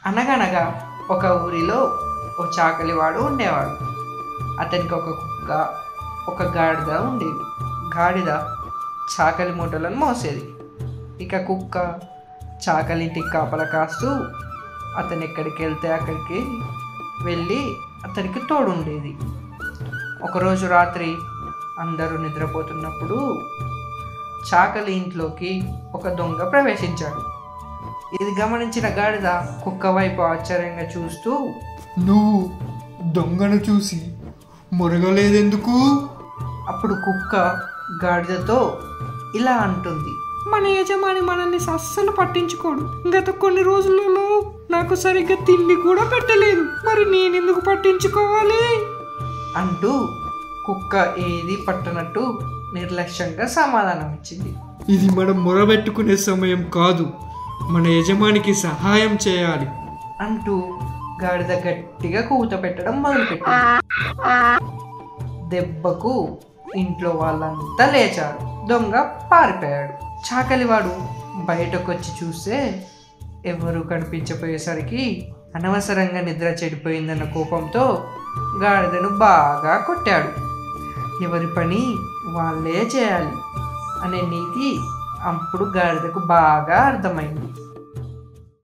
అనగనగా ఒక ఊరిలో ఓ చాకలివాడు ఉండేవాడు. అతనికి ఒక కుక్క, ఒక గాడిద ఉండేది. గాడిద చాకలి మూటలను మోసేది. ఇక కుక్క చాకలింటికి కాపలా కాస్తూ అతను ఎక్కడికి వెళ్తే అక్కడికి వెళ్ళి అతనికి తోడుండేది. ఒకరోజు రాత్రి అందరూ నిద్రపోతున్నప్పుడు చాకలి ఇంట్లోకి ఒక దొంగ ప్రవేశించాడు. ఇది గమనించిన గాడిద కుక్క వైపు ఆశ్చర్యంగా చూస్తూ, నువ్వు దొంగను చూసి మురగలేదెందుకు? అప్పుడు కుక్క గాడిదతో ఇలా అంటుంది, మన యజమాని మనల్ని అస్సలు పట్టించుకోడు. గత కొన్ని రోజులలో నాకు సరిగ్గా తిండి కూడా పెట్టలేదు, మరి నేనెందుకు పట్టించుకోవాలి అంటూ కుక్క ఏది పట్టనట్టు నిర్లక్ష్యంగా సమాధానం ఇచ్చింది. ఇది మనం మొరబెట్టుకునే సమయం కాదు, మన యజమానికి సహాయం చేయాలి అంటూ గాడిద గట్టిగా కూత పెట్టడం మొదలుపెట్టింది. దెబ్బకు ఇంట్లో వాళ్ళంతా లేచారు. దొంగ పారిపోయాడు. చాకలివాడు బయటకు వచ్చి చూస్తే ఎవరు కనిపించపోయేసరికి అనవసరంగా నిద్ర చెడిపోయిందన్న కోపంతో గాడిదను బాగా కొట్టాడు. ఎవరి పని వాళ్ళే చేయాలి అనే నీతి అప్పుడు గాడిదకు బాగా అర్థమైంది.